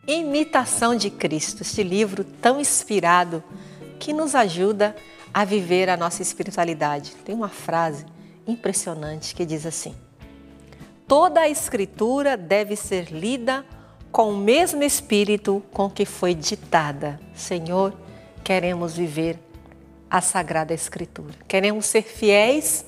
Imitação de Cristo, este livro tão inspirado que nos ajuda a viver a nossa espiritualidade. Tem uma frase impressionante que diz assim: toda a Escritura deve ser lida com o mesmo espírito com que foi ditada. Senhor, queremos viver a Sagrada Escritura. Queremos ser fiéis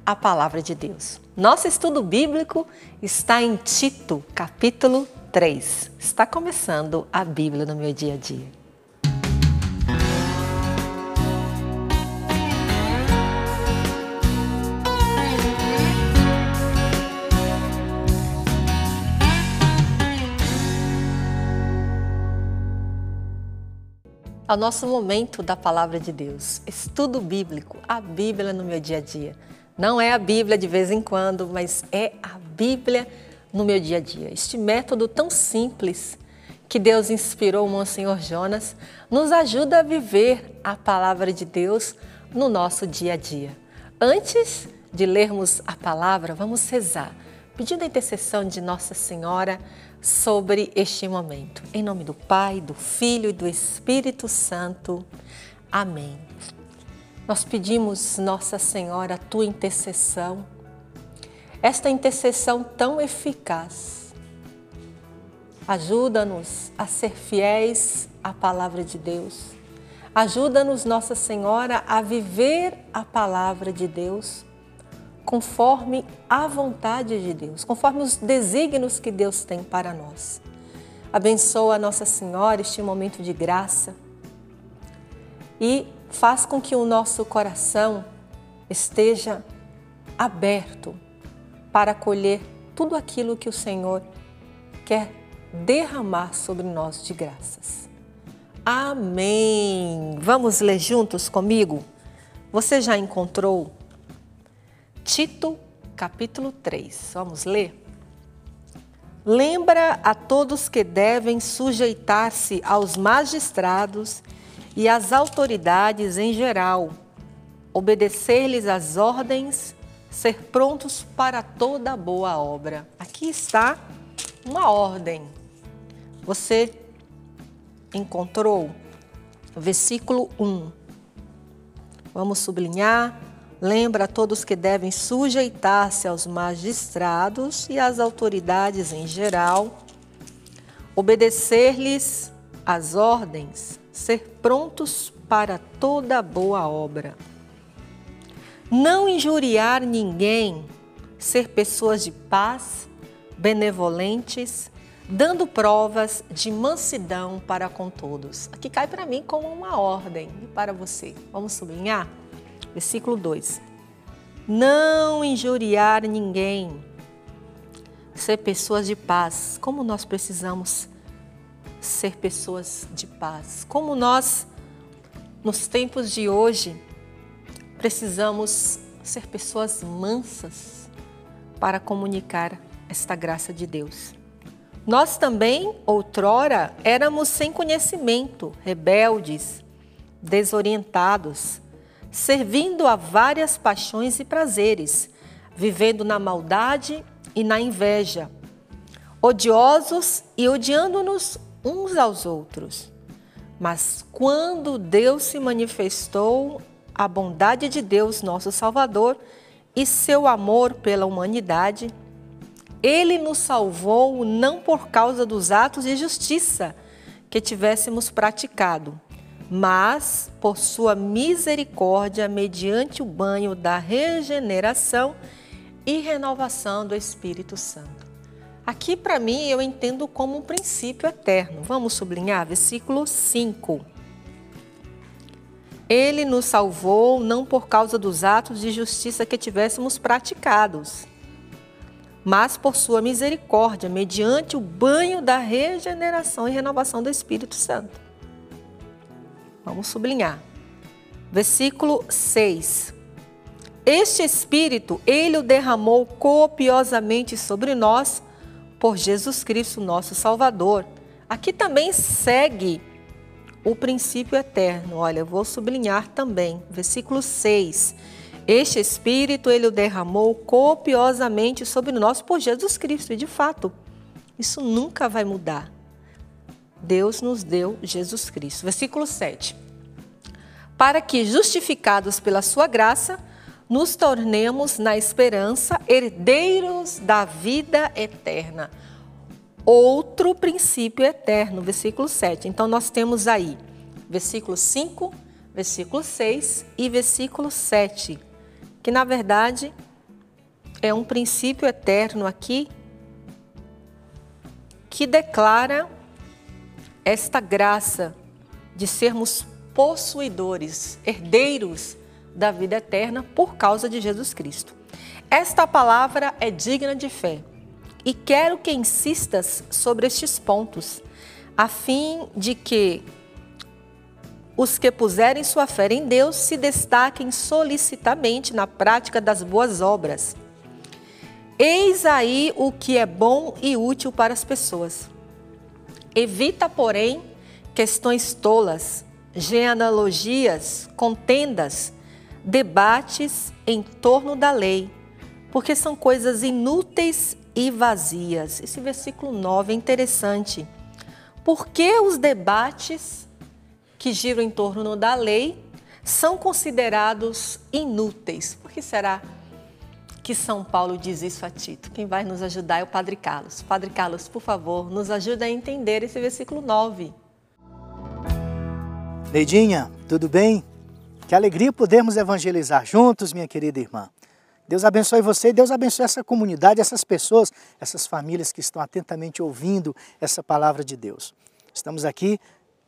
à Palavra de Deus. Nosso estudo bíblico está em Tito, capítulo 3. Está começando a Bíblia no meu dia a dia. Ao nosso momento da Palavra de Deus, estudo bíblico, a Bíblia no meu dia a dia. Não é a Bíblia de vez em quando, mas é a Bíblia no meu dia a dia. Este método tão simples que Deus inspirou o Monsenhor Jonas nos ajuda a viver a Palavra de Deus no nosso dia a dia. Antes de lermos a Palavra, vamos rezar, pedindo a intercessão de Nossa Senhora sobre este momento. Em nome do Pai, do Filho e do Espírito Santo. Amém. Nós pedimos, Nossa Senhora, a tua intercessão, esta intercessão tão eficaz. Ajuda-nos a ser fiéis à Palavra de Deus. Ajuda-nos, Nossa Senhora, a viver a Palavra de Deus conforme a vontade de Deus, conforme os desígnios que Deus tem para nós. Abençoa, Nossa Senhora, este momento de graça e faz com que o nosso coração esteja aberto para acolher tudo aquilo que o Senhor quer derramar sobre nós de graças. Amém! Vamos ler juntos comigo? Você já encontrou Tito, capítulo 3. Vamos ler? Lembra a todos que devem sujeitar-se aos magistrados e às autoridades em geral, obedecer-lhes às ordens, ser prontos para toda boa obra. Aqui está uma ordem. Você encontrou? Versículo 1. Vamos sublinhar. Lembra a todos que devem sujeitar-se aos magistrados e às autoridades em geral, obedecer-lhes às ordens, ser prontos para toda boa obra. Não injuriar ninguém, ser pessoas de paz, benevolentes, dando provas de mansidão para com todos. Aqui cai para mim como uma ordem e para você. Vamos sublinhar? Versículo 2. Não injuriar ninguém, ser pessoas de paz. Como nós precisamos ser pessoas de paz. Como nós, nos tempos de hoje, precisamos ser pessoas mansas para comunicar esta graça de Deus. Nós também, outrora, éramos sem conhecimento, rebeldes, desorientados, servindo a várias paixões e prazeres, vivendo na maldade e na inveja, odiosos e odiando-nos uns aos outros. Mas quando Deus se manifestou, a bondade de Deus, nosso Salvador, e seu amor pela humanidade, Ele nos salvou não por causa dos atos de justiça que tivéssemos praticado, mas por sua misericórdia, mediante o banho da regeneração e renovação do Espírito Santo. Aqui, para mim, eu entendo como um princípio eterno. Vamos sublinhar? Versículo 5. Ele nos salvou não por causa dos atos de justiça que tivéssemos praticados, mas por sua misericórdia, mediante o banho da regeneração e renovação do Espírito Santo. Vamos sublinhar. Versículo 6. Este Espírito, Ele o derramou copiosamente sobre nós por Jesus Cristo, nosso Salvador. Aqui também segue o princípio eterno. Olha, eu vou sublinhar também. Versículo 6. Este Espírito, Ele o derramou copiosamente sobre nós por Jesus Cristo. E de fato, isso nunca vai mudar. Deus nos deu Jesus Cristo. Versículo 7. Para que, justificados pela sua graça, nos tornemos na esperança herdeiros da vida eterna. Outro princípio eterno, versículo 7. Então, nós temos aí versículo 5, versículo 6 e versículo 7, que na verdade é um princípio eterno aqui que declara esta graça de sermos possuidores, herdeiros da vida eterna por causa de Jesus Cristo. Esta palavra é digna de fé e quero que insistas sobre estes pontos, a fim de que os que puserem sua fé em Deus se destaquem solicitamente na prática das boas obras. Eis aí o que é bom e útil para as pessoas. Evita, porém, questões tolas, genealogias, contendas, debates em torno da lei, porque são coisas inúteis e vazias. Esse versículo 9 é interessante. Por que os debates que giram em torno da lei são considerados inúteis? Por que será que São Paulo diz isso a Tito? Quem vai nos ajudar é o Padre Carlos. Padre Carlos, por favor, nos ajuda a entender esse versículo 9. Neidinha, tudo bem? Que alegria podermos evangelizar juntos, minha querida irmã. Deus abençoe você e Deus abençoe essa comunidade, essas pessoas, essas famílias que estão atentamente ouvindo essa palavra de Deus. Estamos aqui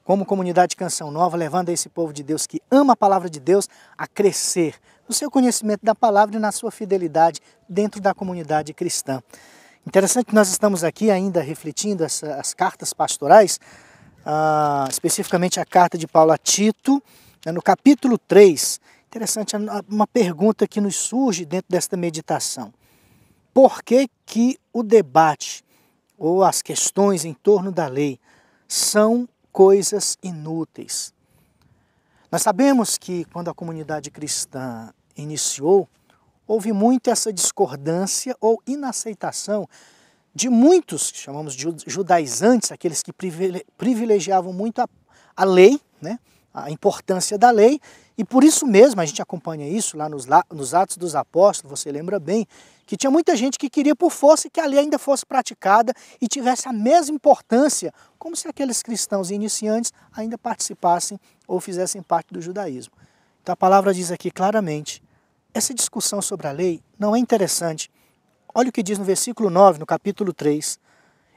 como comunidade Canção Nova, levando a esse povo de Deus que ama a palavra de Deus a crescer no seu conhecimento da palavra e na sua fidelidade dentro da comunidade cristã. Interessante que nós estamos aqui ainda refletindo as cartas pastorais, especificamente a carta de Paulo a Tito, no capítulo 3. Interessante, uma pergunta que nos surge dentro desta meditação. Por que que o debate ou as questões em torno da lei são coisas inúteis? Nós sabemos que quando a comunidade cristã iniciou, houve muito essa discordância ou inaceitação de muitos, que chamamos de judaizantes, aqueles que privilegiavam muito a lei, né? A importância da lei, e por isso mesmo, a gente acompanha isso lá nos Atos dos Apóstolos, você lembra bem, que tinha muita gente que queria por força que a lei ainda fosse praticada e tivesse a mesma importância, como se aqueles cristãos iniciantes ainda participassem ou fizessem parte do judaísmo. Então a palavra diz aqui claramente, essa discussão sobre a lei não é interessante. Olha o que diz no versículo 9, no capítulo 3.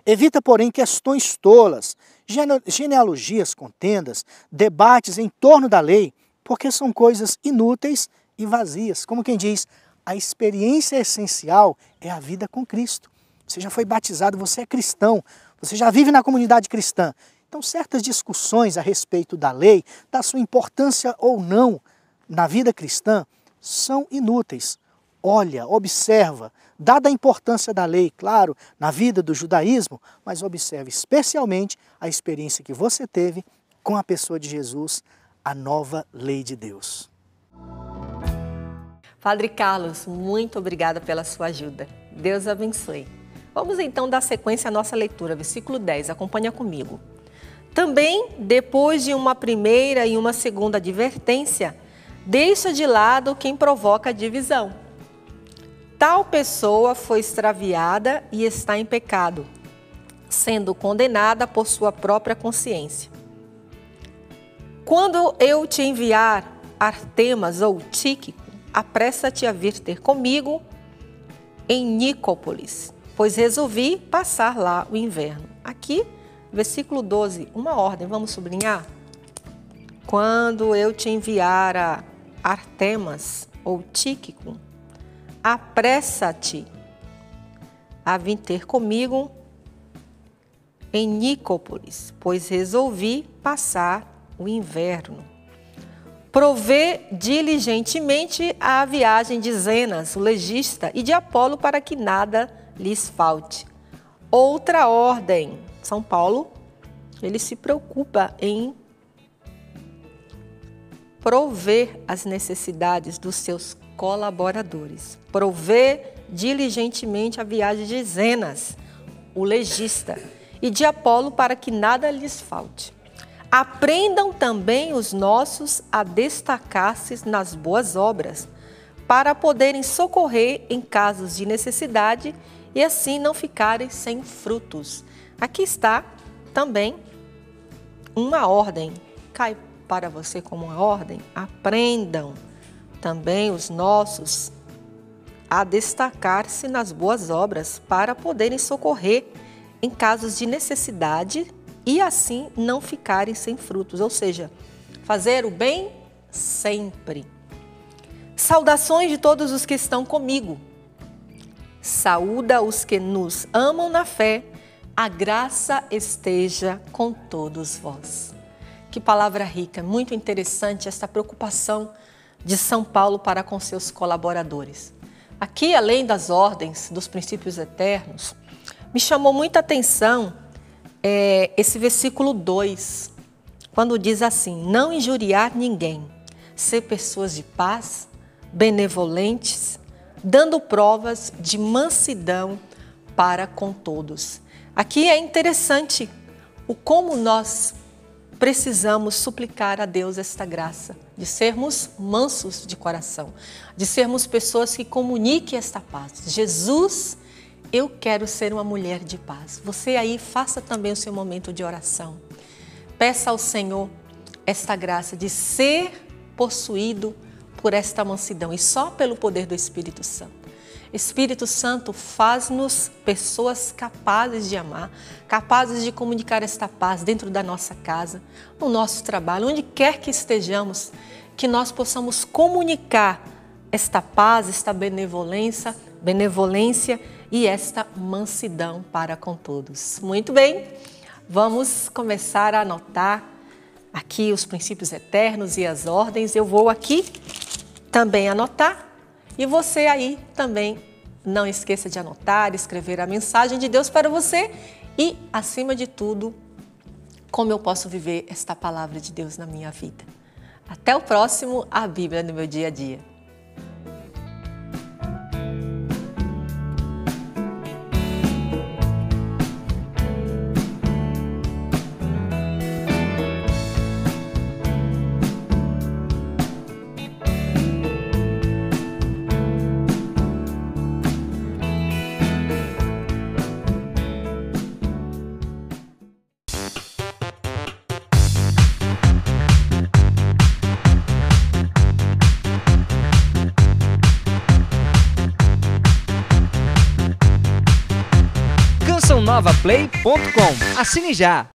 Evita, porém, questões tolas, genealogias, contendas, debates em torno da lei, porque são coisas inúteis e vazias. Como quem diz, a experiência essencial é a vida com Cristo. Você já foi batizado, você é cristão, você já vive na comunidade cristã. Então, certas discussões a respeito da lei, da sua importância ou não na vida cristã, são inúteis. Olha, observa, dada a importância da lei, claro, na vida do judaísmo, mas observe especialmente a experiência que você teve com a pessoa de Jesus, a nova lei de Deus. Padre Carlos, muito obrigada pela sua ajuda. Deus abençoe. Vamos então dar sequência à nossa leitura, versículo 10, acompanha comigo. Também, depois de uma primeira e uma segunda advertência, deixa de lado quem provoca divisão. Tal pessoa foi extraviada e está em pecado, sendo condenada por sua própria consciência. Quando eu te enviar Artemas ou Tíquico, apressa-te a vir ter comigo em Nicópolis, pois resolvi passar lá o inverno. Aqui, versículo 12, uma ordem, vamos sublinhar? Quando eu te enviar a Artemas ou Tíquico, apressa-te a vir ter comigo em Nicópolis, pois resolvi passar o inverno. Provê diligentemente a viagem de Zenas, o legista, e de Apolo, para que nada lhes falte. Outra ordem. São Paulo, ele se preocupa em prover as necessidades dos seus colaboradores. Provê diligentemente a viagem de Zenas, o legista, e de Apolo para que nada lhes falte. Aprendam também os nossos a destacar-se nas boas obras, para poderem socorrer em casos de necessidade e assim não ficarem sem frutos. Aqui está também uma ordem. Cai para você como uma ordem. Aprendam também os nossos a destacar-se nas boas obras para poderem socorrer em casos de necessidade e assim não ficarem sem frutos. Ou seja, fazer o bem sempre. Saudações de todos os que estão comigo. Saúda os que nos amam na fé. A graça esteja com todos vós. Que palavra rica, muito interessante esta preocupação de São Paulo para com seus colaboradores. Aqui, além das ordens, dos princípios eternos, me chamou muita atenção esse versículo 2, quando diz assim: não injuriar ninguém, ser pessoas de paz, benevolentes, dando provas de mansidão para com todos. Aqui é interessante o como nós precisamos suplicar a Deus esta graça, de sermos mansos de coração, de sermos pessoas que comuniquem esta paz. Jesus, eu quero ser uma mulher de paz. Você aí faça também o seu momento de oração. Peça ao Senhor esta graça de ser possuído por esta mansidão e só pelo poder do Espírito Santo. Espírito Santo, faz-nos pessoas capazes de amar, capazes de comunicar esta paz dentro da nossa casa, no nosso trabalho, onde quer que estejamos, que nós possamos comunicar esta paz, esta benevolência e esta mansidão para com todos. Muito bem, vamos começar a anotar aqui os princípios eternos e as ordens. Eu vou aqui também anotar e você aí também não esqueça de anotar, escrever a mensagem de Deus para você e, acima de tudo, como eu posso viver esta palavra de Deus na minha vida. Até o próximo A Bíblia no meu dia a dia. cançãonovaplay.com. Assine já!